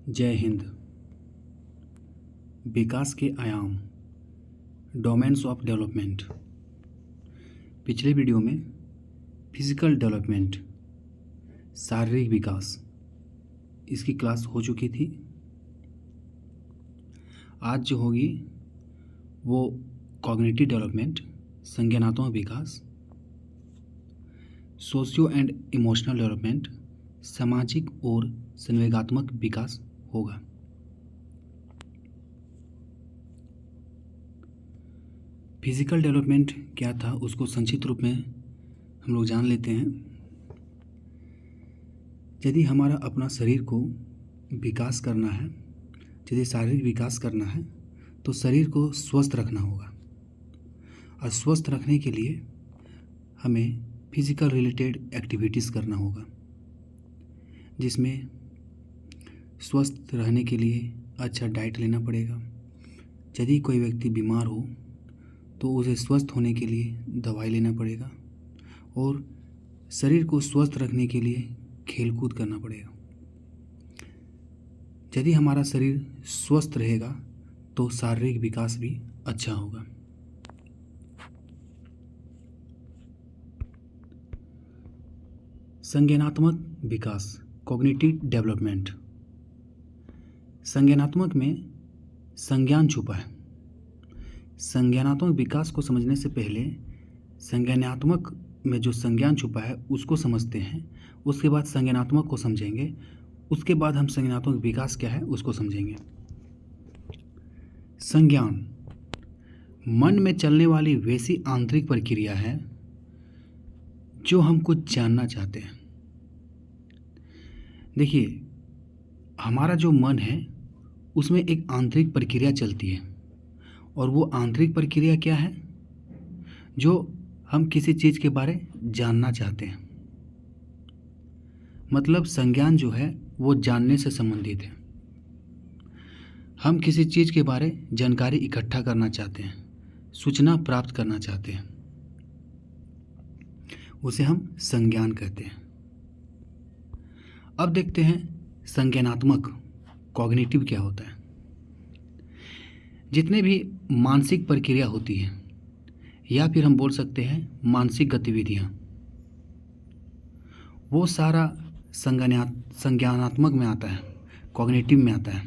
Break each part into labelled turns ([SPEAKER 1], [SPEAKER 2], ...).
[SPEAKER 1] जय हिंद। विकास के आयाम, डोमेन्स ऑफ डेवलपमेंट। पिछले वीडियो में फिजिकल डेवलपमेंट, शारीरिक विकास, इसकी क्लास हो चुकी थी। आज जो होगी वो कॉग्निटिव डेवलपमेंट, संज्ञानात्मक विकास, सोशियो एंड इमोशनल डेवलपमेंट, सामाजिक और संवेगात्मक विकास होगा। फिजिकल डेवलपमेंट क्या था उसको संक्षिप्त रूप में हम लोग जान लेते हैं। यदि हमारा अपना शरीर को विकास करना है, यदि शारीरिक विकास करना है तो शरीर को स्वस्थ रखना होगा, और स्वस्थ रखने के लिए हमें फिजिकल रिलेटेड एक्टिविटीज़ करना होगा, जिसमें स्वस्थ रहने के लिए अच्छा डाइट लेना पड़ेगा। यदि कोई व्यक्ति बीमार हो तो उसे स्वस्थ होने के लिए दवाई लेना पड़ेगा, और शरीर को स्वस्थ रखने के लिए खेलकूद करना पड़ेगा। यदि हमारा शरीर स्वस्थ रहेगा तो शारीरिक विकास भी अच्छा होगा। संज्ञानात्मक विकास, कॉग्निटिव डेवलपमेंट। संज्ञानात्मक में संज्ञान छुपा है। संज्ञानात्मक विकास को समझने से पहले संज्ञानात्मक में जो संज्ञान छुपा है उसको समझते हैं, उसके बाद संज्ञानात्मक को समझेंगे, उसके बाद हम संज्ञानात्मक विकास क्या है उसको समझेंगे। संज्ञान मन में चलने वाली वैसी आंतरिक प्रक्रिया है जो हम कुछ जानना चाहते हैं। देखिए, हमारा जो मन है उसमें एक आंतरिक प्रक्रिया चलती है, और वो आंतरिक प्रक्रिया क्या है? जो हम किसी चीज़ के बारे जानना चाहते हैं। मतलब संज्ञान जो है वो जानने से संबंधित है। हम किसी चीज़ के बारे जानकारी इकट्ठा करना चाहते हैं, सूचना प्राप्त करना चाहते हैं, उसे हम संज्ञान कहते हैं। अब देखते हैं संज्ञानात्मक, कॉग्निटिव क्या होता है। जितने भी मानसिक प्रक्रिया होती है, या फिर हम बोल सकते हैं मानसिक गतिविधियाँ, वो सारा संज्ञानात्मक में आता है, कॉग्निटिव में आता है।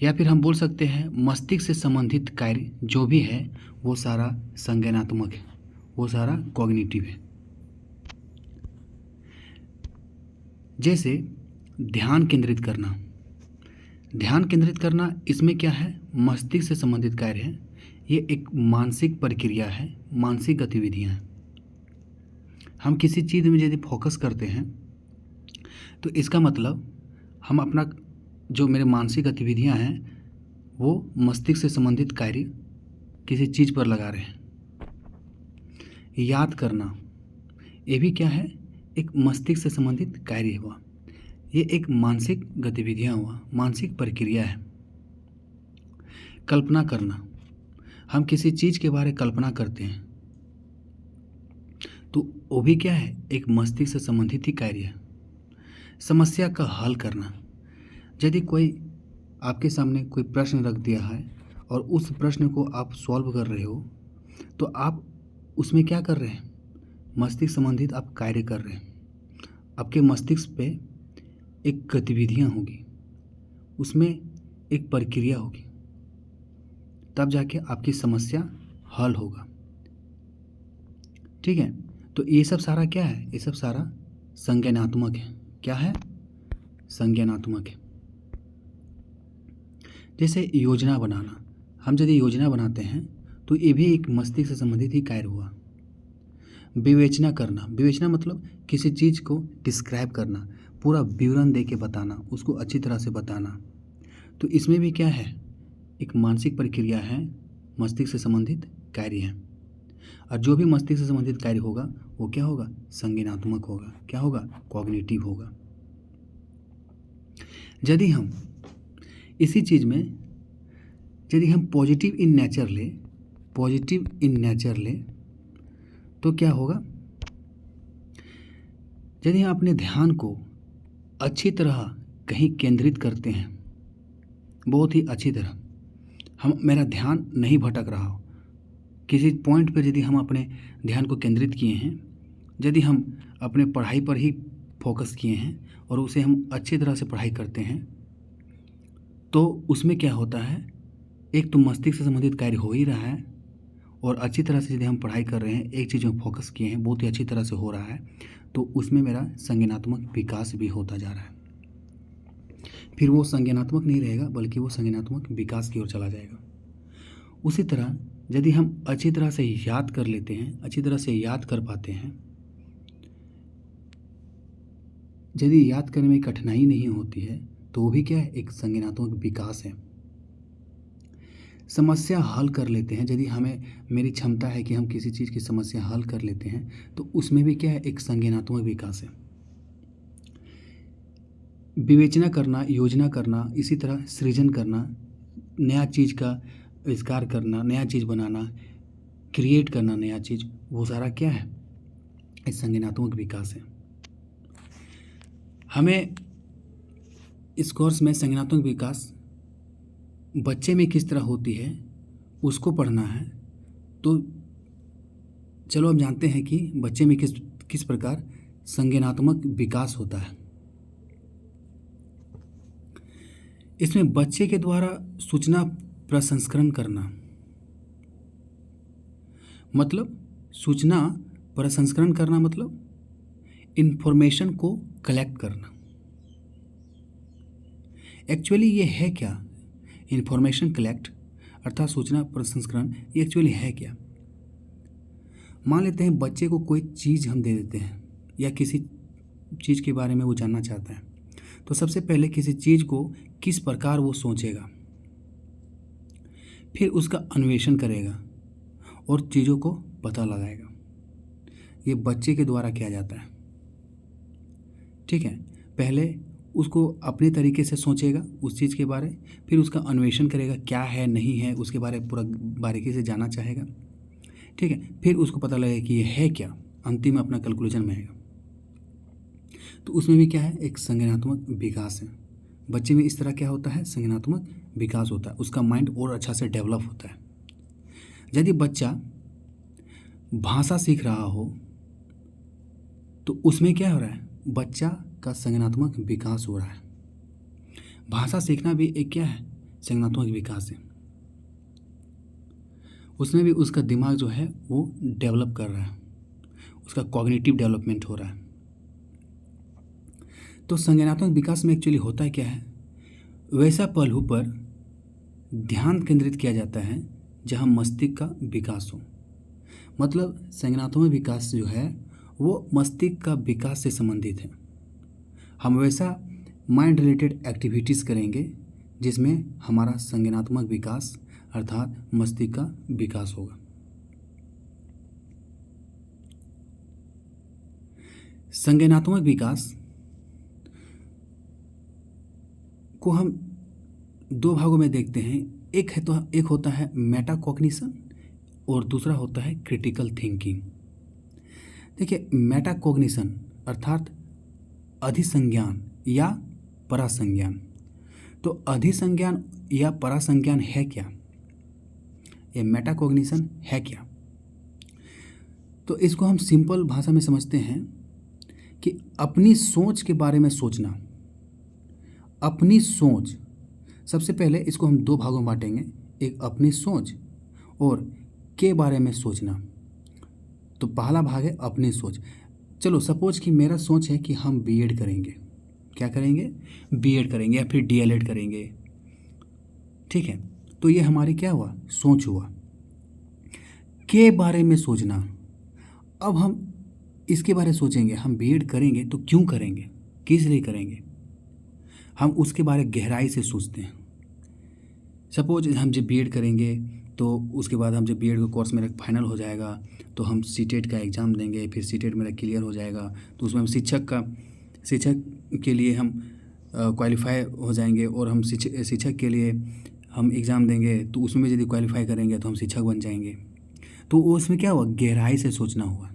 [SPEAKER 1] या फिर हम बोल सकते हैं मस्तिष्क से संबंधित कार्य जो भी है वो सारा संज्ञानात्मक है, वो सारा कॉग्निटिव है। जैसे ध्यान केंद्रित करना। ध्यान केंद्रित करना इसमें क्या है? मस्तिष्क से संबंधित कार्य है। ये एक मानसिक प्रक्रिया है, मानसिक गतिविधियाँ हैं। हम किसी चीज़ में यदि फोकस करते हैं तो इसका मतलब हम अपना जो मेरे मानसिक गतिविधियाँ हैं वो मस्तिष्क से संबंधित कार्य किसी चीज़ पर लगा रहे हैं। याद करना, ये भी क्या है? एक मस्तिष्क से संबंधित कार्य हुआ। ये एक मानसिक गतिविधियाँ हुआ, मानसिक प्रक्रिया है। कल्पना करना, हम किसी चीज़ के बारे में कल्पना करते हैं तो वो भी क्या है? एक मस्तिष्क से संबंधित ही कार्य है। समस्या का हल करना, यदि कोई आपके सामने कोई प्रश्न रख दिया है और उस प्रश्न को आप सॉल्व कर रहे हो तो आप उसमें क्या कर रहे हैं? मस्तिष्क संबंधित आप कार्य कर रहे हैं। आपके मस्तिष्क पे एक गतिविधियाँ होगी, उसमें एक प्रक्रिया होगी, तब जाके आपकी समस्या हल होगा। ठीक है, तो ये सब सारा क्या है? ये सब सारा संज्ञानात्मक है। क्या है? संज्ञानात्मक है। जैसे योजना बनाना, हम यदि योजना बनाते हैं तो ये भी एक मस्तिष्क से संबंधित ही कार्य हुआ। विवेचना करना, विवेचना मतलब किसी चीज़ को डिस्क्राइब करना, पूरा विवरण दे के बताना, उसको अच्छी तरह से बताना, तो इसमें भी क्या है? एक मानसिक प्रक्रिया है, मस्तिष्क से संबंधित कार्य है। और जो भी मस्तिष्क से संबंधित कार्य होगा वो क्या होगा? संज्ञानात्मक होगा। क्या होगा? कॉग्निटिव होगा। यदि हम इसी चीज़ में यदि हम पॉजिटिव इन नेचर लें तो क्या होगा? यदि हम अपने ध्यान को अच्छी तरह कहीं केंद्रित करते हैं, बहुत ही अच्छी तरह, हम मेरा ध्यान नहीं भटक रहा हो, किसी पॉइंट पर यदि हम अपने ध्यान को केंद्रित किए हैं, यदि हम अपने पढ़ाई पर ही फोकस किए हैं और उसे हम अच्छी तरह से पढ़ाई करते हैं, तो उसमें क्या होता है, एक तो मस्तिष्क से संबंधित कार्य हो ही रहा है और अच्छी तरह से यदि हम पढ़ाई कर रहे हैं, एक चीज़ में फोकस किए हैं, बहुत ही अच्छी तरह से हो रहा है, तो उसमें मेरा संज्ञानात्मक विकास भी होता जा रहा है। फिर वो संज्ञानात्मक नहीं रहेगा बल्कि वो संज्ञानात्मक विकास की ओर चला जाएगा। उसी तरह यदि हम अच्छी तरह से याद कर लेते हैं, अच्छी तरह से याद कर पाते हैं, यदि याद करने में कठिनाई नहीं होती है, तो वो भी क्या है, एक संज्ञानात्मक विकास है। समस्या हल कर लेते हैं, यदि हमें मेरी क्षमता है कि हम किसी चीज़ की समस्या हल कर लेते हैं, तो उसमें भी क्या है, एक संज्ञानात्मक विकास है। विवेचना करना, योजना करना, इसी तरह सृजन करना, नया चीज़ का आविष्कार करना, नया चीज़ बनाना, क्रिएट करना नया चीज़, वो सारा क्या है, एक संज्ञानात्मक विकास है। हमें इस कोर्स में संज्ञानात्मक विकास बच्चे में किस तरह होती है उसको पढ़ना है। तो चलो अब जानते हैं कि बच्चे में किस प्रकार संज्ञानात्मक विकास होता है। इसमें बच्चे के द्वारा सूचना प्रसंस्करण करना, मतलब सूचना प्रसंस्करण करना मतलब इन्फॉर्मेशन को कलेक्ट करना। एक्चुअली ये है क्या, इन्फॉर्मेशन कलेक्ट अर्थात सूचना प्रसंस्करण, ये एक्चुअली है क्या। मान लेते हैं बच्चे को कोई चीज़ हम दे देते हैं या किसी चीज़ के बारे में वो जानना चाहता है, तो सबसे पहले किसी चीज़ को किस प्रकार वो सोचेगा, फिर उसका अन्वेषण करेगा और चीज़ों को पता लगाएगा। ये बच्चे के द्वारा किया जाता है, ठीक है। पहले उसको अपने तरीके से सोचेगा उस चीज़ के बारे, फिर उसका अन्वेषण करेगा क्या है नहीं है, उसके बारे पूरा बारीकी से जानना चाहेगा, ठीक है। फिर उसको पता लगेगा कि ये है क्या, अंतिम में अपना कैलकुलेशन में आएगा। तो उसमें भी क्या है, एक संज्ञानात्मक विकास है। बच्चे में इस तरह क्या होता है, संज्ञानात्मक विकास होता है, उसका माइंड और अच्छा से डेवलप होता है। यदि बच्चा भाषा सीख रहा हो तो उसमें क्या हो रहा है, बच्चा का संज्ञानात्मक विकास हो रहा है। भाषा सीखना भी एक क्या है, संज्ञानात्मक विकास है। उसमें भी उसका दिमाग जो है वो डेवलप कर रहा है, उसका कॉग्निटिव डेवलपमेंट हो रहा है। तो संज्ञानात्मक विकास में एक्चुअली होता है क्या है, वैसा पहलू पर ध्यान केंद्रित किया जाता है जहाँ मस्तिष्क का विकास हो। मतलब संज्ञानात्मक विकास जो है वो मस्तिष्क का विकास से संबंधित है। हम वैसा माइंड रिलेटेड एक्टिविटीज़ करेंगे जिसमें हमारा संज्ञानात्मक विकास अर्थात मस्तिष्क का विकास होगा। संज्ञानात्मक विकास को हम दो भागों में देखते हैं, एक होता है मेटाकॉग्निशन और दूसरा होता है क्रिटिकल थिंकिंग। देखिए, मेटाकॉग्निशन अर्थात अधिसंज्ञान या परासंज्ञान। तो अधिसंज्ञान या परासंज्ञान है क्या, ये मेटाकॉग्निशन है क्या। तो इसको हम सिंपल भाषा में समझते हैं कि अपनी सोच के बारे में सोचना। अपनी सोच, सबसे पहले इसको हम दो भागों में बांटेंगे, एक अपनी सोच और के बारे में सोचना। तो पहला भाग है अपनी सोच। चलो सपोज कि मेरा सोच है कि हम बीएड करेंगे, क्या करेंगे, बीएड करेंगे या फिर डीएलएड करेंगे, ठीक है। तो ये हमारी क्या हुआ, सोच हुआ। के बारे में सोचना, अब हम इसके बारे में सोचेंगे, हम बीएड करेंगे तो क्यों करेंगे, किस लिए करेंगे, हम उसके बारे में गहराई से सोचते हैं। सपोज हम जब बीएड करेंगे तो उसके बाद हम जब बीएड का कोर्स मेरा फाइनल हो जाएगा तो हम सीटेट का एग्ज़ाम देंगे, फिर सीटेट मेरा क्लियर हो जाएगा तो उसमें हम शिक्षक के लिए हम क्वालिफाई हो जाएंगे और हम शिक्षक के लिए हम एग्ज़ाम देंगे तो उसमें यदि क्वालिफाई करेंगे तो हम शिक्षक बन जाएंगे। तो उसमें क्या हुआ, गहराई से सोचना हुआ,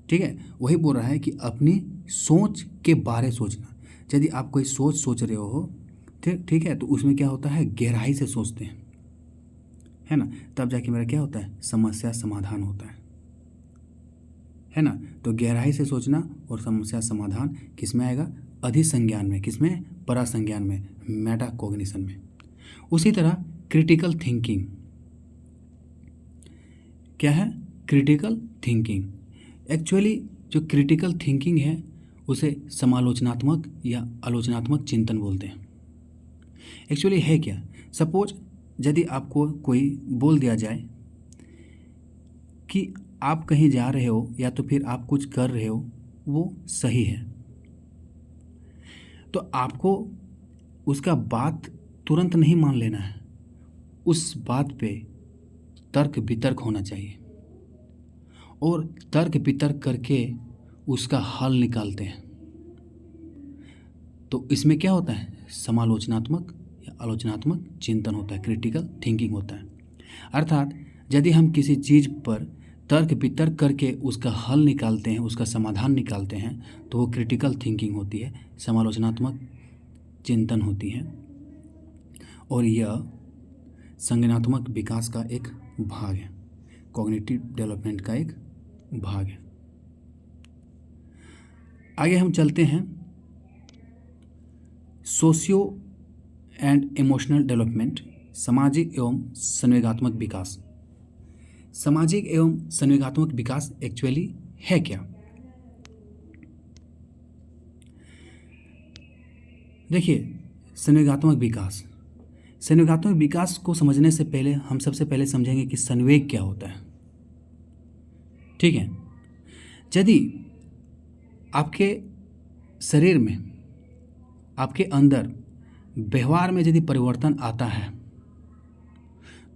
[SPEAKER 1] ठीक है। वही बोल रहा है कि अपनी सोच के बारे सोचना। यदि आप कोई सोच रहे हो, ठीक है, तो उसमें क्या होता है, गहराई से सोचते हैं, है ना, तब जाके मेरा क्या होता है, समस्या समाधान होता है ना। तो गहराई से सोचना और समस्या समाधान किस में आएगा, अधिसंज्ञान में, किस में, परासंज्ञान में, मेटाकॉग्निशन में। उसी तरह क्रिटिकल थिंकिंग क्या है, क्रिटिकल थिंकिंग। एक्चुअली जो क्रिटिकल थिंकिंग है उसे समालोचनात्मक या आलोचनात्मक चिंतन बोलते हैं। एक्चुअली है क्या, सपोज यदि आपको कोई बोल दिया जाए कि आप कहीं जा रहे हो या तो फिर आप कुछ कर रहे हो वो सही है, तो आपको उसका बात तुरंत नहीं मान लेना है, उस बात पे तर्क वितर्क होना चाहिए और तर्क वितर्क करके उसका हल निकालते हैं। तो इसमें क्या होता है, समालोचनात्मक या आलोचनात्मक चिंतन होता है, क्रिटिकल थिंकिंग होता है। अर्थात यदि हम किसी चीज़ पर तर्क वितर्क करके उसका हल निकालते हैं, उसका समाधान निकालते हैं, तो वो क्रिटिकल थिंकिंग होती है, समालोचनात्मक चिंतन होती है, और यह संज्ञानात्मक विकास का एक भाग है, कॉग्निटिव डेवलपमेंट का एक भाग है। आगे हम चलते हैं, सोशियो एंड इमोशनल डेवलपमेंट, सामाजिक एवं संवेगात्मक विकास। सामाजिक एवं संवेगात्मक विकास एक्चुअली है क्या? देखिए, संवेगात्मक विकास, संवेगात्मक विकास को समझने से पहले हम सबसे पहले समझेंगे कि संवेग क्या होता है। ठीक है, यदि आपके शरीर में, आपके अंदर व्यवहार में यदि परिवर्तन आता है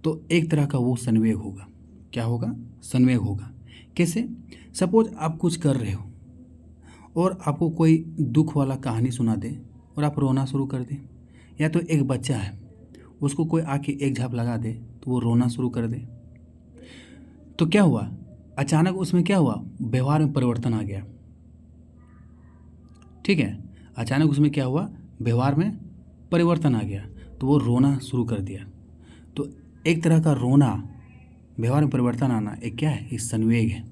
[SPEAKER 1] तो एक तरह का वो संवेग होगा। क्या होगा? संवेग होगा। कैसे? सपोज आप कुछ कर रहे हो और आपको कोई दुख वाला कहानी सुना दे और आप रोना शुरू कर दें, या तो एक बच्चा है उसको कोई आके एक झाप लगा दे तो वो रोना शुरू कर दे, तो क्या हुआ, अचानक उसमें क्या हुआ, व्यवहार में परिवर्तन आ गया। ठीक है, अचानक उसमें क्या हुआ, व्यवहार में परिवर्तन आ गया, तो वो रोना शुरू कर दिया। तो एक तरह का रोना, व्यवहार में परिवर्तन आना, एक क्या है, एक संवेग है।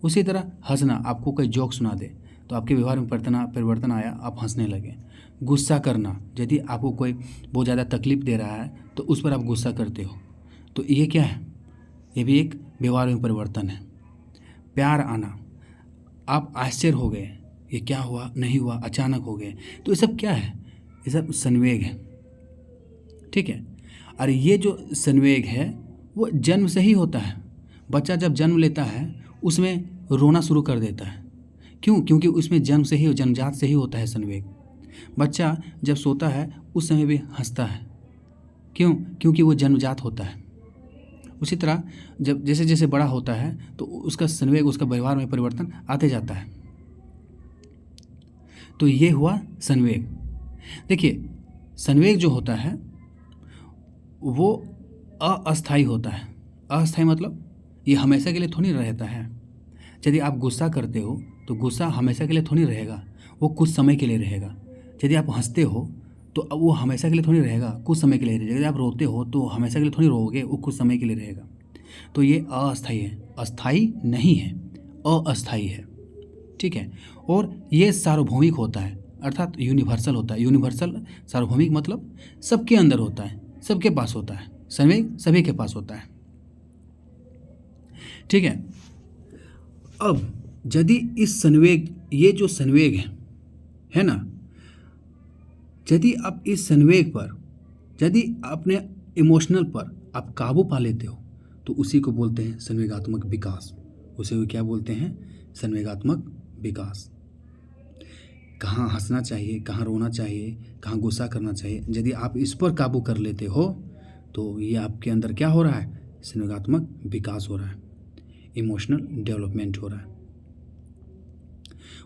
[SPEAKER 1] उसी तरह हंसना, आपको कोई जोक सुना दे तो आपके व्यवहार में परिवर्तन आया, आप हंसने लगे। गुस्सा करना, यदि आपको कोई बहुत ज़्यादा तकलीफ दे रहा है तो उस पर आप गुस्सा करते हो, तो ये क्या है, ये भी एक व्यवहार में परिवर्तन है। प्यार आना, आप आश्चर्य हो गए, ये क्या हुआ, नहीं हुआ, अचानक हो गए, तो ये सब क्या है, ये सब संवेग है। ठीक है, और ये जो संवेग है वो जन्म से ही होता है। बच्चा जब जन्म लेता है उसमें रोना शुरू कर देता है। क्यों? क्योंकि उसमें जन्म से ही, जन्मजात से ही होता है संवेग। बच्चा जब सोता है उस समय भी हंसता है। क्यों? क्योंकि वो जन्मजात होता है। उसी तरह जब जैसे जैसे बड़ा होता है तो उसका संवेग, उसका व्यवहार में परिवर्तन आते जाता है। तो ये हुआ संवेग। देखिए, संवेग जो होता है वो अस्थायी होता है। अस्थायी मतलब ये हमेशा के लिए थोड़ी रहता है। यदि आप गुस्सा करते हो तो गुस्सा हमेशा के लिए थोड़ी रहेगा, वो कुछ समय के लिए रहेगा। यदि आप हंसते हो तो अब वो हमेशा के लिए थोड़ी रहेगा, कुछ समय के लिए रहेगा। यदि आप रोते हो तो हमेशा के लिए थोड़ी रोओगे, वो कुछ समय के लिए रहेगा। तो ये अस्थायी है, अस्थायी नहीं है, अस्थायी है। ठीक है, और ये सार्वभौमिक होता है, अर्थात यूनिवर्सल होता है। यूनिवर्सल, सार्वभौमिक मतलब सबके अंदर होता है, सबके पास होता है, संवेग सभी के पास होता है। ठीक है, अब यदि इस संवेग, ये जो संवेग है ना, यदि आप इस संवेग पर, यदि अपने इमोशनल पर आप काबू पा लेते हो तो उसी को बोलते हैं संवेगात्मक विकास। उसे क्या बोलते हैं? संवेगात्मक विकास। कहाँ हंसना चाहिए, कहाँ रोना चाहिए, कहाँ गुस्सा करना चाहिए, यदि आप इस पर काबू कर लेते हो तो ये आपके अंदर क्या हो रहा है? संवेगात्मक विकास हो रहा है, इमोशनल डेवलपमेंट हो रहा है।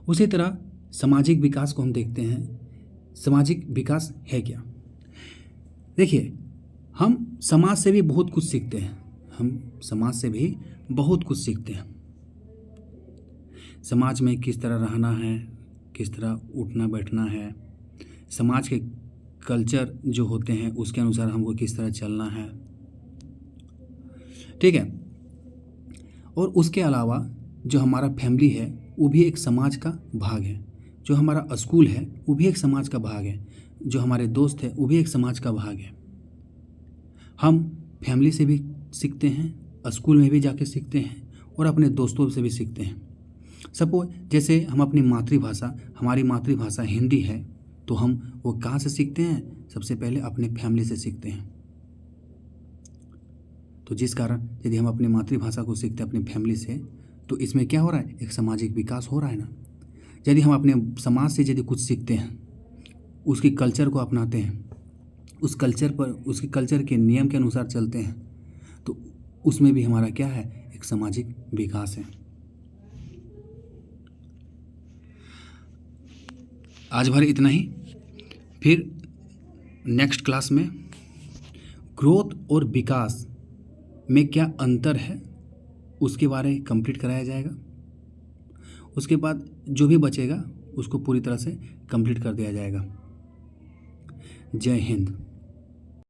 [SPEAKER 1] उसी तरह सामाजिक विकास को हम देखते हैं। सामाजिक विकास है क्या? देखिए, हम समाज से भी बहुत कुछ सीखते हैं। हम समाज से भी बहुत कुछ सीखते हैं। समाज में किस तरह रहना है, किस तरह उठना बैठना है, समाज के कल्चर जो होते हैं उसके अनुसार हमको किस तरह चलना है, ठीक है। और उसके अलावा जो हमारा फैमिली है वो भी एक समाज का भाग है, जो हमारा स्कूल है वो भी एक समाज का भाग है, जो हमारे दोस्त है वो भी एक समाज का भाग है। हम फैमिली से भी सीखते हैं, स्कूल में भी जाके सीखते हैं और अपने दोस्तों से भी सीखते हैं। सपोज जैसे हम अपनी मातृभाषा, हमारी मातृभाषा हिंदी है, तो हम वो कहाँ से सीखते हैं? सबसे पहले अपने फैमिली से सीखते हैं। तो जिस कारण यदि हम अपनी मातृभाषा को सीखते हैं अपनी फैमिली से, तो इसमें क्या हो रहा है? एक सामाजिक विकास हो रहा है ना। यदि हम अपने समाज से यदि कुछ सीखते हैं, उसकी कल्चर को अपनाते हैं, उस कल्चर पर, उसके कल्चर के नियम के अनुसार चलते हैं, तो उसमें भी हमारा क्या है? एक सामाजिक विकास है। आज भर इतना ही। फिर नेक्स्ट क्लास में ग्रोथ और विकास में क्या अंतर है उसके बारे में कंप्लीट कराया जाएगा। उसके बाद जो भी बचेगा उसको पूरी तरह से कंप्लीट कर दिया जाएगा। जय हिंद।